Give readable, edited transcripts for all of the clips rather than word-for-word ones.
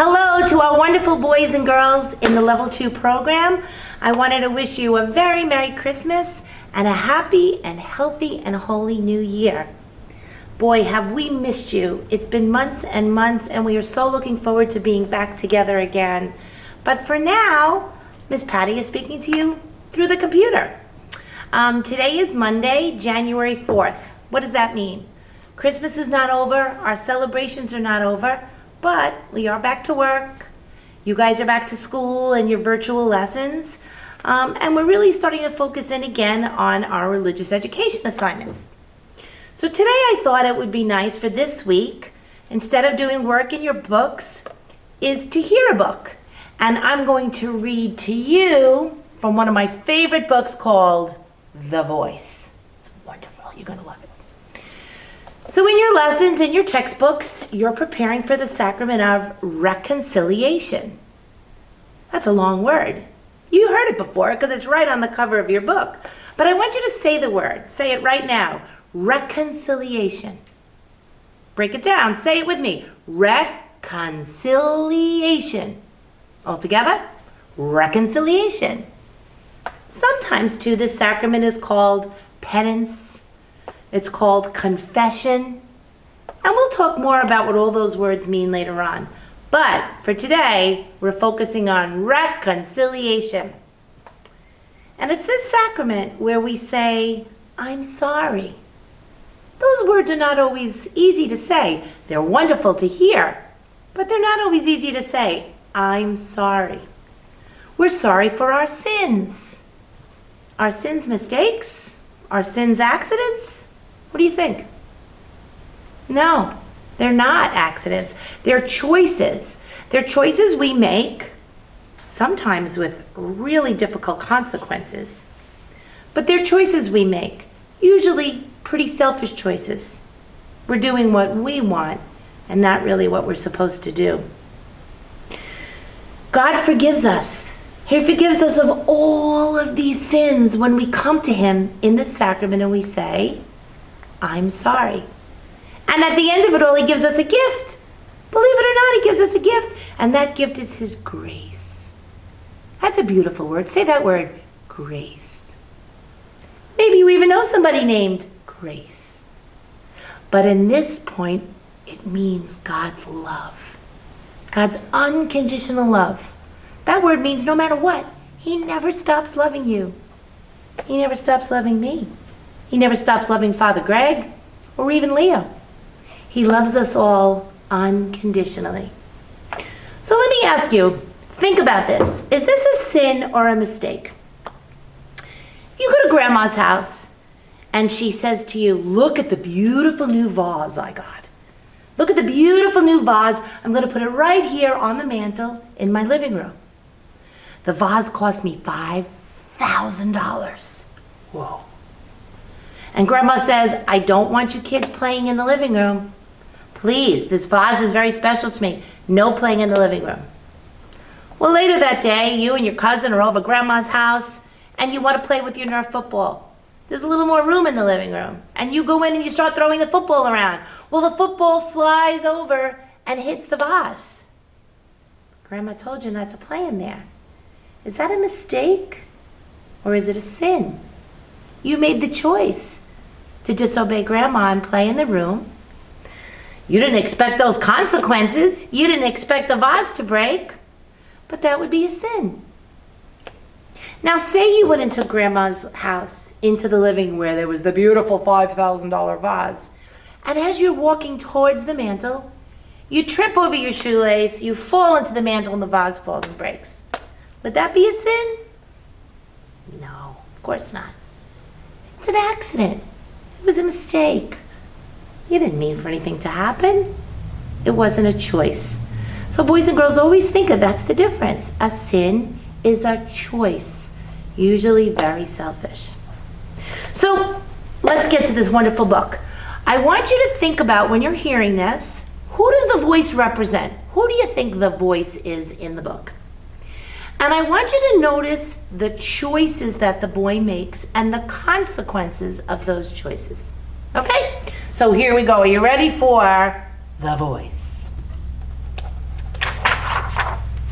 Hello to our wonderful boys and girls in the Level 2 program. I wanted to wish you a very Merry Christmas and a happy and healthy and holy New Year. Boy, have we missed you. It's been months and months, and we are so looking forward to being back together again. But for now, Miss Patty is speaking to you through the computer. Today is Monday, January 4th. What does that mean? Christmas is not over, our celebrations are not over, but we are back to work. You guys are back to school and your virtual lessons. And we're really starting to focus in again on our religious education assignments. So today I thought it would be nice for this week, instead of doing work in your books, is to hear a book. And I'm going to read to you from one of my favorite books called The Voice. It's wonderful. You're going to love it. So in your lessons, in your textbooks, you're preparing for the sacrament of reconciliation. That's a long word. You heard it before because it's right on the cover of your book. But I want you to say the word. Say it right now. Reconciliation. Break it down. Say it with me. Reconciliation. All together? Reconciliation. Sometimes, too, this sacrament is called penance. It's called confession. And we'll talk more about what all those words mean later on. But for today, we're focusing on reconciliation. And it's this sacrament where we say, I'm sorry. Those words are not always easy to say. They're wonderful to hear, but they're not always easy to say, I'm sorry. We're sorry for our sins. Our sins mistakes? Our sins accidents? What do you think? No, they're not accidents. They're choices. They're choices we make, sometimes with really difficult consequences. But they're choices we make, usually pretty selfish choices. We're doing what we want and not really what we're supposed to do. God forgives us. He forgives us of all of these sins when we come to Him in the sacrament and we say, I'm sorry. And at the end of it all, He gives us a gift. Believe it or not, He gives us a gift. And that gift is His grace. That's a beautiful word. Say that word, grace. Maybe you even know somebody named Grace. But in this point, it means God's love. God's unconditional love. That word means no matter what, He never stops loving you. He never stops loving me. He never stops loving Father Greg or even Leo. He loves us all unconditionally. So let me ask you, think about this. Is this a sin or a mistake? You go to Grandma's house and she says to you, look at the beautiful new vase I got. Look at the beautiful new vase. I'm going to put it right here on the mantle in my living room. The vase cost me $5,000. Whoa. And Grandma says, I don't want you kids playing in the living room. Please, this vase is very special to me. No playing in the living room. Well, later that day, you and your cousin are over Grandma's house and you want to play with your Nerf football. There's a little more room in the living room. And you go in and you start throwing the football around. Well, the football flies over and hits the vase. Grandma told you not to play in there. Is that a mistake or is it a sin? You made the choice to disobey Grandma and play in the room. You didn't expect those consequences. You didn't expect the vase to break, but that would be a sin. Now, say you went into Grandma's house, into the living room where there was the beautiful $5,000 vase, and as you're walking towards the mantle, you trip over your shoelace, you fall into the mantle, and the vase falls and breaks. Would that be a sin? No, of course not. It's an accident. It was a mistake. You didn't mean for anything to happen. It wasn't a choice. So boys and girls, always think of that's the difference. A sin is a choice, usually very selfish. So let's get to this wonderful book. I want you to think about when you're hearing this, who does the voice represent? Who do you think the voice is in the book? And I want you to notice the choices that the boy makes and the consequences of those choices. Okay? So here we go. Are you ready for the voice?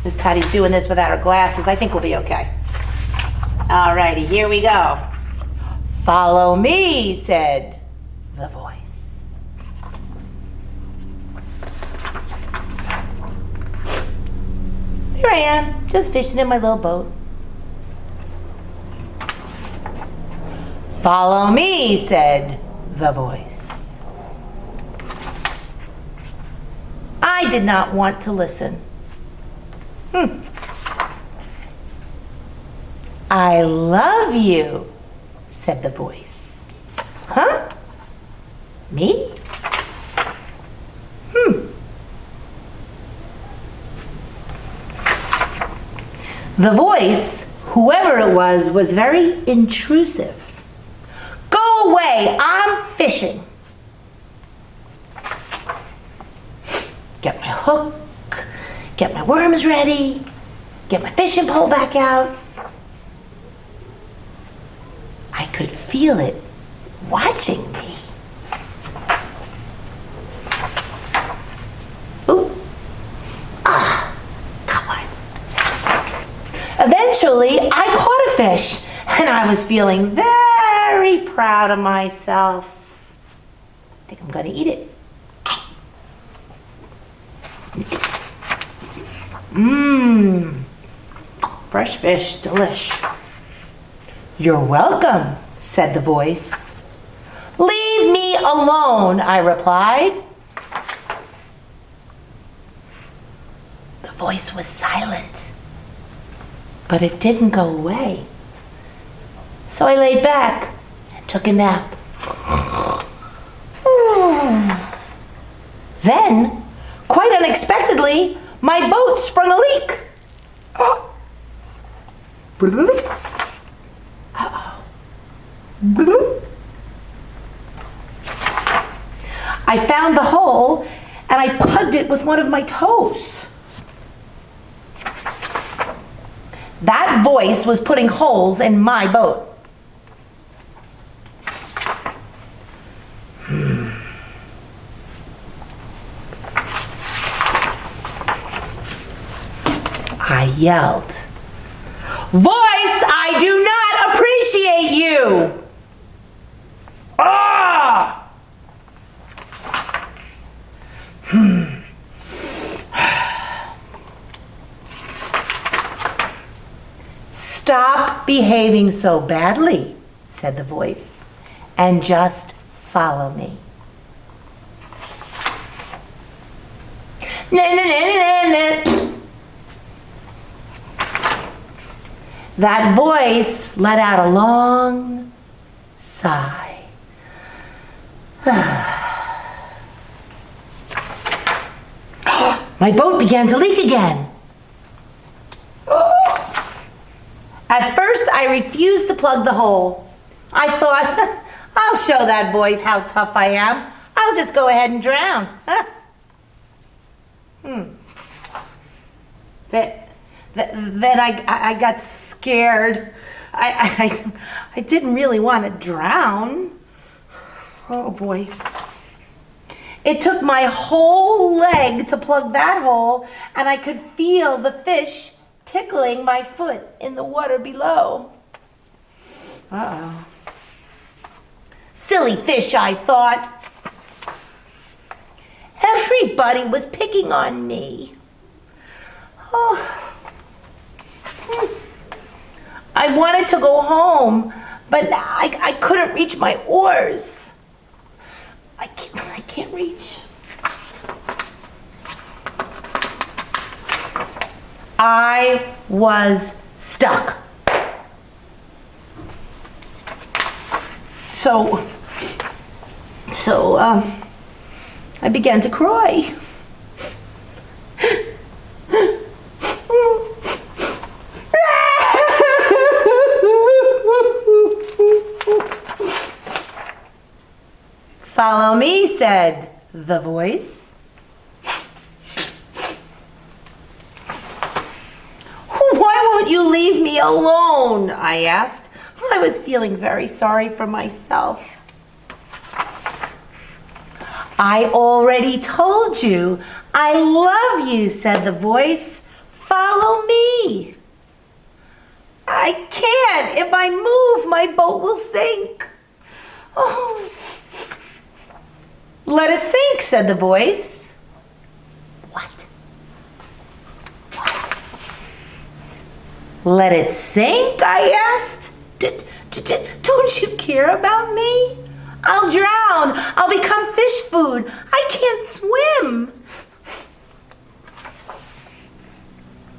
Miss Patty's doing this without her glasses. I think we'll be okay. Alrighty, here we go. Follow me, said the voice. Here I am, just fishing in my little boat. Follow me, said the voice. I did not want to listen. I love you, said the voice. Huh? Me? The voice, whoever it was very intrusive. Go away, I'm fishing. Get my hook, get my worms ready, get my fishing pole back out. I could feel it watching me. Ooh. Got one. Eventually, I caught a fish, and I was feeling very proud of myself. I think I'm gonna eat it. Fresh fish, delish. You're welcome, said the voice. Leave me alone, I replied. The voice was silent, but it didn't go away. So I laid back and took a nap. Then, quite unexpectedly, my boat sprung a leak. I found the hole and I plugged it with one of my toes. That voice was putting holes in my boat. I yelled, "Voice, I do not appreciate you!" Ah! Stop behaving so badly, said the voice, and just follow me. That voice let out a long sigh. My boat began to leak again. At first, I refused to plug the hole. I thought, I'll show that voice how tough I am. I'll just go ahead and drown. Then I got scared. I didn't really want to drown. Oh boy. It took my whole leg to plug that hole, and I could feel the fish tickling my foot in the water below. Uh-oh. Silly fish, I thought. Everybody was picking on me. Oh. I wanted to go home, but I couldn't reach my oars. I can't reach. I was stuck. So I began to cry. Follow me, said the voice. Why won't you leave me alone? I asked. I was feeling very sorry for myself. I already told you I love you, said the voice. Follow me. I can't. If I move, my boat will sink. Oh. Let it sink, said the voice. What? What? Let it sink, I asked. Don't you care about me? I'll drown. I'll become fish food. I can't swim.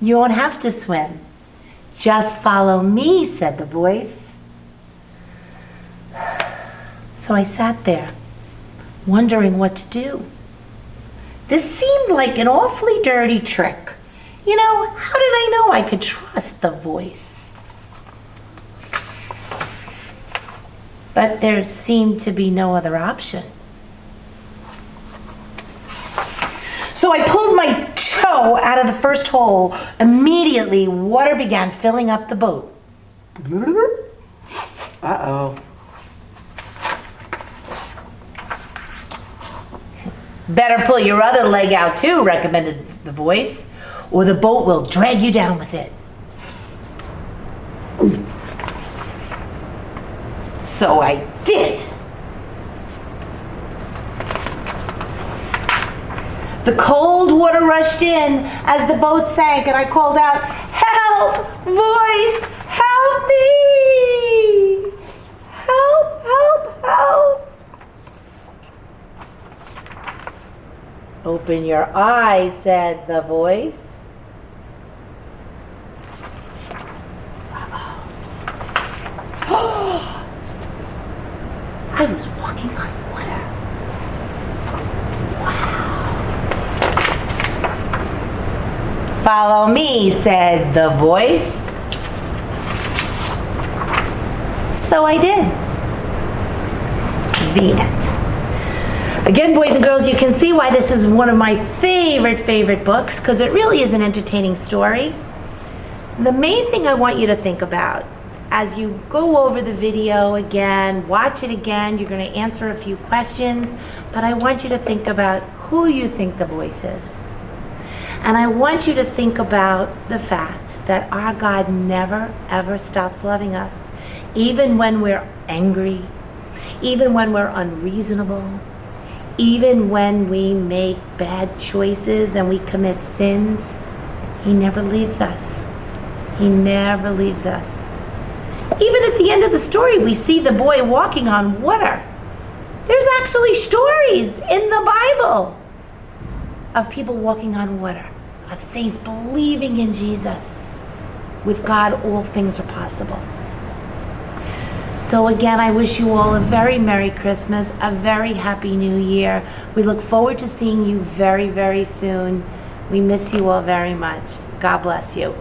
You won't have to swim. Just follow me, said the voice. So I sat there, wondering what to do. This seemed like an awfully dirty trick. You know, how did I know I could trust the voice? But there seemed to be no other option. So I pulled my toe out of the first hole. Immediately, water began filling up the boat. Uh-oh. Better pull your other leg out too, recommended the voice, or the boat will drag you down with it. So I did. The cold water rushed in as the boat sank, and I called out, "Help! Voice! Help me! Help! Help! Help!" "Open your eyes," said the voice. I was walking on water. Wow. "Follow me," said the voice. So I did. The end. Again, boys and girls, you can see why this is one of my favorite books, because it really is an entertaining story. The main thing I want you to think about as you go over the video again, watch it again, you're going to answer a few questions, but I want you to think about who you think the voice is. And I want you to think about the fact that our God never, ever stops loving us, even when we're angry, even when we're unreasonable, even when we make bad choices and we commit sins. He never leaves us. He never leaves us. Even at the end of the story, we see the boy walking on water. There's actually stories in the Bible of people walking on water, of saints believing in Jesus. With God, all things are possible. So again, I wish you all a very Merry Christmas, a very Happy New Year. We look forward to seeing you very, very soon. We miss you all very much. God bless you.